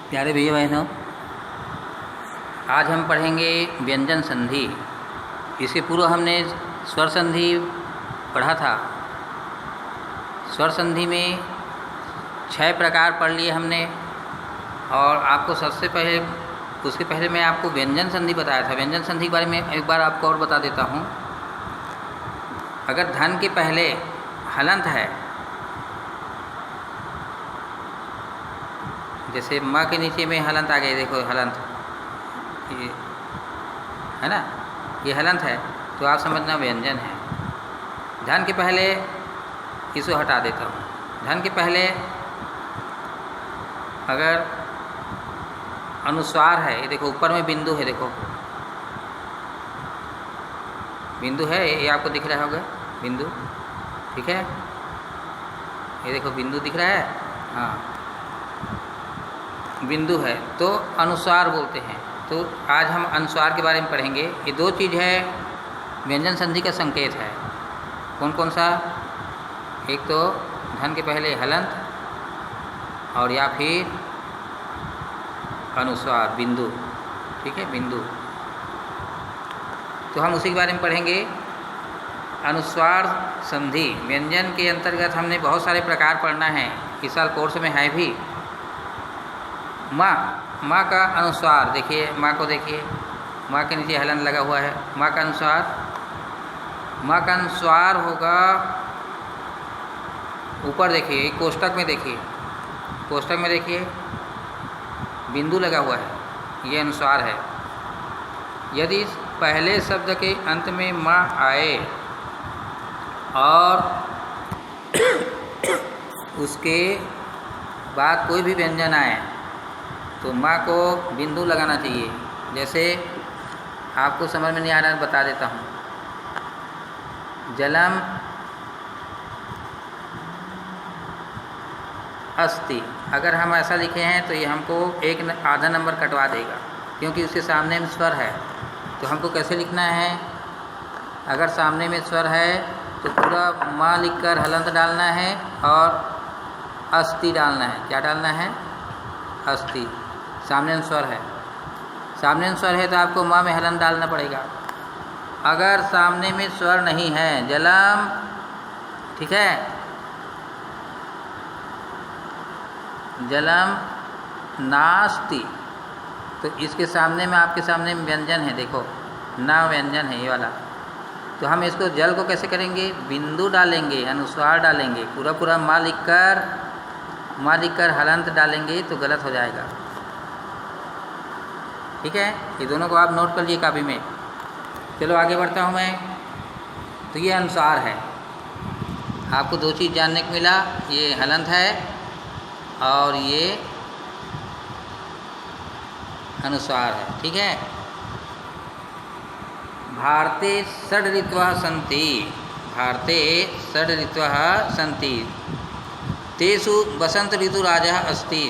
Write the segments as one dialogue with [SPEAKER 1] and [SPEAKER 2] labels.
[SPEAKER 1] प्यारे भैया बहनों, आज हम पढ़ेंगे व्यंजन संधि। इसके पूर्व हमने स्वर संधि पढ़ा था। स्वर संधि में 6 प्रकार पढ़ लिए हमने, और आपको सबसे पहले उसके पहले मैं आपको व्यंजन संधि बताया था। व्यंजन संधि के बारे में एक बार आपको और बता देता हूँ। अगर धन के पहले हलंत है, जैसे माँ के नीचे में हलंत आ गए, देखो हलंत ये है ना, ये हलंत है तो आप समझना व्यंजन है। धन के पहले इसको हटा देता हूँ। धन के पहले अगर अनुस्वार है, ये देखो ऊपर में बिंदु है, देखो बिंदु है, ये आपको दिख रहा होगा बिंदु, ठीक है। ये देखो बिंदु दिख रहा है, हाँ बिंदु है तो अनुस्वार बोलते हैं। तो आज हम अनुस्वार के बारे में पढ़ेंगे। ये 2 चीज़ है व्यंजन संधि का संकेत है। कौन कौन सा? एक तो धन के पहले हलंत, और या फिर अनुस्वार बिंदु, ठीक है, बिंदु। तो हम उसी के बारे में पढ़ेंगे। अनुस्वार संधि व्यंजन के अंतर्गत हमने बहुत सारे प्रकार पढ़ना है, इस साल कोर्स में है भी। माँ का अनुस्वार देखिए, माँ को देखिए, माँ के नीचे हलंत लगा हुआ है। माँ का अनुस्वार होगा ऊपर, देखिए एक कोष्टक में देखिए, कोष्टक में देखिए बिंदु लगा हुआ है, ये अनुस्वार है। यदि पहले शब्द के अंत में माँ आए और उसके बाद कोई भी व्यंजन आए तो माँ को बिंदु लगाना चाहिए। जैसे आपको समझ में नहीं आ रहा है, बता देता हूँ। जलम अस्ति, अगर हम ऐसा लिखे हैं तो ये हमको आधा नंबर कटवा देगा, क्योंकि उसके सामने में स्वर है। तो हमको कैसे लिखना है? अगर सामने में स्वर है तो पूरा माँ लिखकर हलंत डालना है और अस्ति डालना है। क्या डालना है? अस्ति। सामने में स्वर है, सामने में स्वर है तो आपको माँ में हलंत डालना पड़ेगा। अगर सामने में स्वर नहीं है, जलम, ठीक है, जलम नास्ति, तो इसके सामने में आपके सामने में व्यंजन है, देखो ना व्यंजन है ये वाला। तो हम इसको जल को कैसे करेंगे? बिंदु डालेंगे, अनुस्वार डालेंगे, पूरा माँ लिखकर हलंत डालेंगे तो गलत हो जाएगा, ठीक है। ये दोनों को आप नोट कर लीजिए कापी में। चलो आगे बढ़ता हूँ मैं। तो ये अनुस्वार है। आपको 2 चीज़ जानने को मिला, ये हलंत है और ये अनुस्वार है, ठीक है। भारते षड् ऋतवः सन्ति, भारते षड् ऋतवः सन्ति, तेषु वसंत ऋतुराजः अस्ति।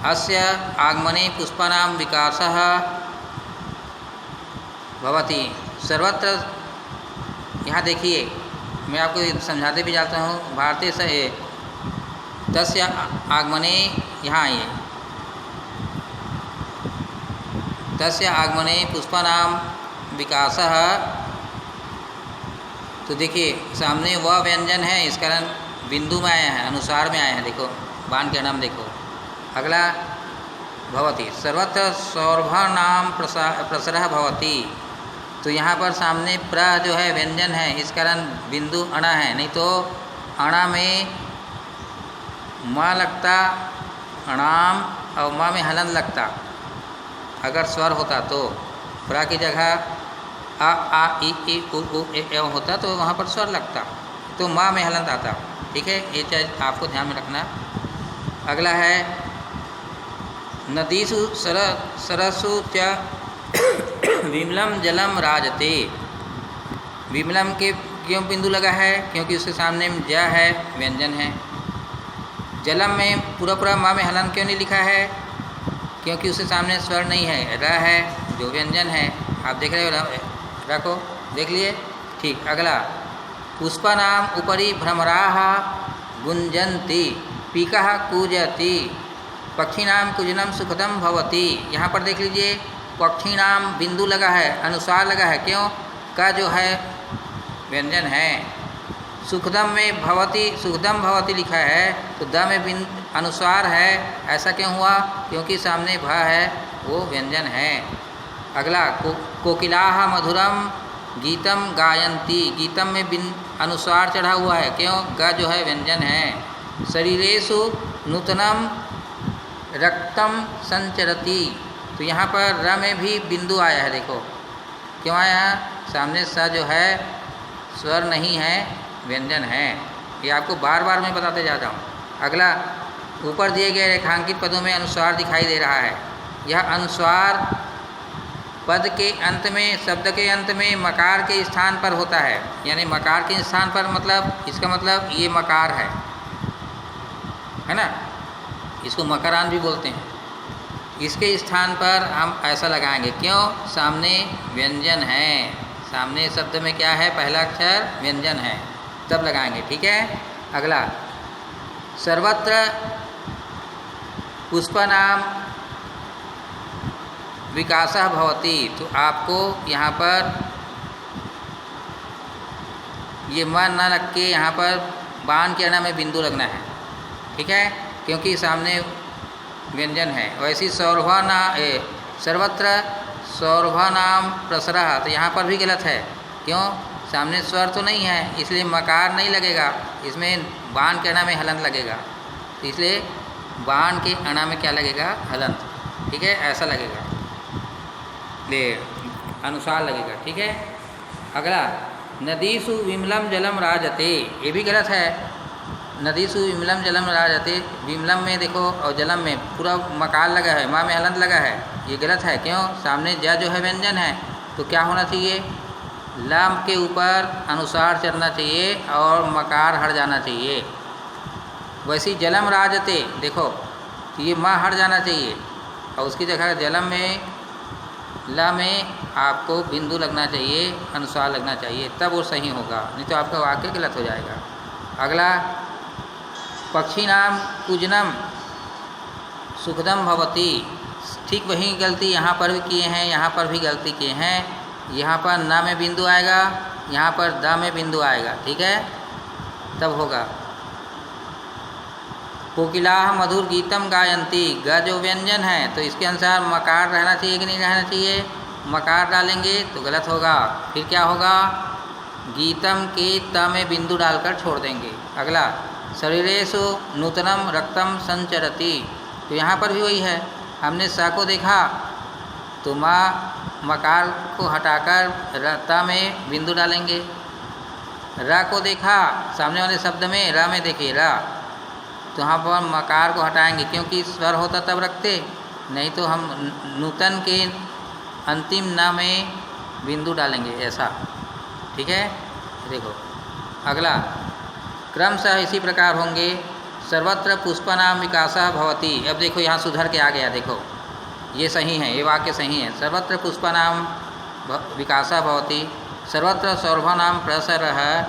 [SPEAKER 1] अस्य आगमने पुष्पाणां विकासः भवति। सर्वत्र, यहाँ देखिए मैं आपको समझाते भी जाता हूँ। भारतीय से तस्य आगमने, यहाँ आइए, तस्य आगमने पुष्पाणां विकासः। तो देखिए सामने वह व्यंजन है, इस कारण बिंदु में आया है, अनुसार में आया है, देखो बाण के नाम देखो। अगला भवति, सर्वत्र सौरभानां प्रसरः भवति। तो यहाँ पर सामने प्र जो है व्यंजन है, इस कारण बिंदु अणा है, नहीं तो अणा में माँ लगता, अणाम, और माँ में हलंत लगता। अगर स्वर होता तो प्रा की जगह आ ई उ ए होता तो वहाँ पर स्वर लगता, तो माँ में हलंत आता, ठीक है। ये चीज़ आपको ध्यान में रखना। अगला है नदीषु सरसु च विमलम जलम राजते। विमलम के क्यों बिंदु लगा है? क्योंकि उसके सामने में ज है, व्यंजन है। जलम में पूरा माँ में हलंत क्यों नहीं लिखा है? क्योंकि उसके सामने स्वर नहीं है, र है जो व्यंजन है। आप देख रहे हो, रखो, देख लिए, ठीक। अगला पुष्पानाम उपरि भ्रमराः गुंजन्ति, पीकः कूजति। पक्षी नाम कुजनम सुखदम भवती, यहाँ पर देख लीजिए पक्षी नाम बिंदु लगा है, अनुसार लगा है, क्यों? का जो है व्यंजन है। सुखदम में भवती, सुखदम भवती लिखा है तो द में अनुसार है, ऐसा क्यों हुआ? क्योंकि सामने भ है, वो व्यंजन है। अगला कोकिलाः मधुरम गीतम गायंती, गीतम में अनुसार चढ़ा हुआ है, क्यों? ग जो है व्यंजन है। शरीरेषु नूतनम रक्तम संचरति, तो यहाँ पर र में भी बिंदु आया है, देखो क्यों आया है? सामने स जो है स्वर नहीं है, व्यंजन है। ये आपको बार बार मैं बताते जाता हूँ। अगला ऊपर दिए गए रेखांकित पदों में अनुस्वार दिखाई दे रहा है। यह अनुस्वार पद के अंत में, शब्द के अंत में मकार के स्थान पर होता है, यानी मकार के स्थान पर मतलब इसका मतलब ये मकार है ना, इसको मकारान भी बोलते हैं। इसके स्थान पर हम ऐसा लगाएंगे, क्यों? सामने व्यंजन है, सामने शब्द में क्या है? पहला अक्षर व्यंजन है, तब लगाएंगे, ठीक है। अगला सर्वत्र पुष्पनाम विकासः भवति, तो आपको यहाँ पर ये मन न रख के यहाँ पर बाण के अणा में बिंदु लगना है, ठीक है, क्योंकि सामने व्यंजन है। वैसी सर्वत्र सौरभानाम प्रसरः, तो यहाँ पर भी गलत है, क्यों? सामने स्वर तो नहीं है, इसलिए मकार नहीं लगेगा, इसमें बाण के अणा में हलंत लगेगा, तो इसलिए बाण के अणा में क्या लगेगा? हलंत, ठीक है, ऐसा लगेगा, ये अनुसार लगेगा, ठीक है। अगला नदीसु विमलम जलम राजते, ये भी गलत है। नदीसु विमलम जलम राजते, विमलम में देखो और जलम में पूरा मकार लगा है, माँ में हलंत लगा है, ये गलत है, क्यों? सामने ज जो है व्यंजन है, तो क्या होना चाहिए? लम के ऊपर अनुसार चढ़ना चाहिए और मकार हट जाना चाहिए। वैसे जलम राजते, देखो ये माँ हट जाना चाहिए और उसकी जगह जलम में ला में आपको बिंदु लगना चाहिए, अनुसार लगना चाहिए, तब वो सही होगा, नहीं तो आपका वाक्य गलत हो जाएगा। अगला पक्षी नाम कुजनम सुखदम भवती, ठीक वही गलती यहाँ पर भी किए हैं, यहाँ पर भी गलती किए हैं। यहाँ पर न में बिंदु आएगा, यहाँ पर द में बिंदु आएगा, ठीक है, तब होगा। कोकिलाः मधुर गीतम गायंती, ग जो व्यंजन है तो इसके अनुसार मकार रहना चाहिए कि नहीं रहना चाहिए? मकार डालेंगे तो गलत होगा, फिर क्या होगा? गीतम के त में बिंदु डालकर छोड़ देंगे। अगला शरीरेषु नूतनम रक्तम संचरति, तो यहाँ पर भी वही है, हमने स को देखा तो माँ मकार को हटाकर रता में बिंदु डालेंगे। र को देखा सामने वाले शब्द में, र में देखिए र, तो यहाँ पर मकार को हटाएंगे, क्योंकि स्वर होता तब रखते, नहीं तो हम नूतन के अंतिम न में बिंदु डालेंगे, ऐसा, ठीक है। देखो अगला क्रमशः इसी प्रकार होंगे। सर्वत्र पुष्पनाम विकासः भवति, अब देखो यहाँ सुधर के आ गया, देखो ये सही है, ये वाक्य सही है। सर्वत्र पुष्पनाम विकासः भवति, सर्वत्र सौरभानाम प्रसरः,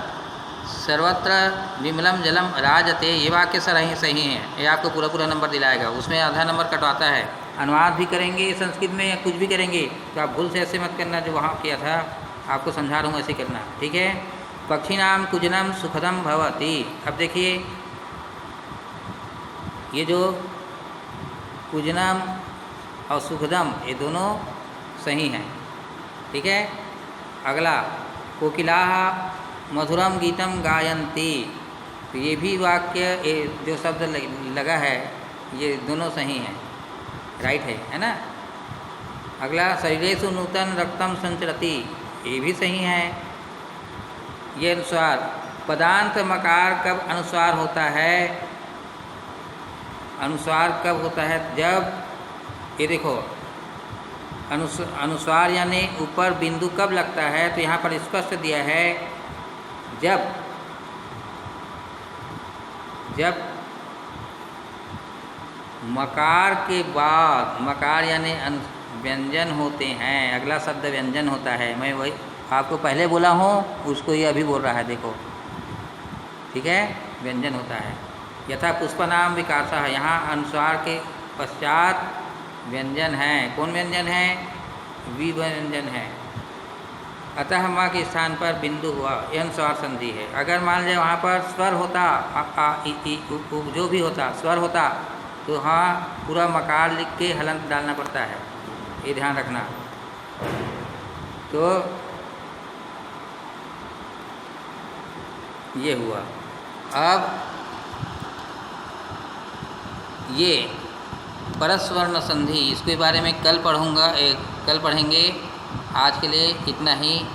[SPEAKER 1] सर्वत्र विमलम जलम राजते, ये वाक्य सही है, ये आपको पूरा पूरा नंबर दिलाएगा, उसमें आधा नंबर कटवाता है। अनुवाद भी करेंगे संस्कृत में या कुछ भी करेंगे तो आप भूल से ऐसे मत करना, जो वहाँ किया था आपको समझा रहा हूँ, ऐसे करना, ठीक है। पक्षी नाम कुजनम सुखदम भवति, अब देखिए ये जो कुजनम और सुखदम ये दोनों सही हैं, ठीक है। अगला कोकिलाः मधुरम गीतम गायंती, तो ये भी वाक्य, ये जो शब्द लगा है ये दोनों सही हैं, राइट है ना। अगला शरीरेषु नूतन रक्तम संचरति, ये भी सही है। ये अनुस्वार पदांत मकार कब अनुस्वार होता है? अनुस्वार कब होता है? जब, ये देखो अनुस्वार यानी ऊपर बिंदु कब लगता है, तो यहाँ पर स्पष्ट दिया है, जब मकार के बाद, मकार यानी व्यंजन होते हैं, अगला शब्द व्यंजन होता है, मैं वही आपको पहले बोला हूँ, उसको ये अभी बोल रहा है, देखो ठीक है, व्यंजन होता है। यथा पुष्पनाम विकासः, यहाँ अनुस्वार के पश्चात व्यंजन है। कौन व्यंजन है? वि व्यंजन है। अतः म के स्थान पर बिंदु हुआ, यह अनुस्वार संधि है। अगर मान लें वहाँ पर स्वर होता, आ, आ, इ, उ, जो भी होता स्वर होता, तो हाँ पूरा मकार लिख के हलंत डालना पड़ता है, ये ध्यान रखना। तो ये हुआ। अब ये परस्वर्ण संधि, इसके बारे में कल पढ़ूँगा, कल पढ़ेंगे। आज के लिए इतना ही।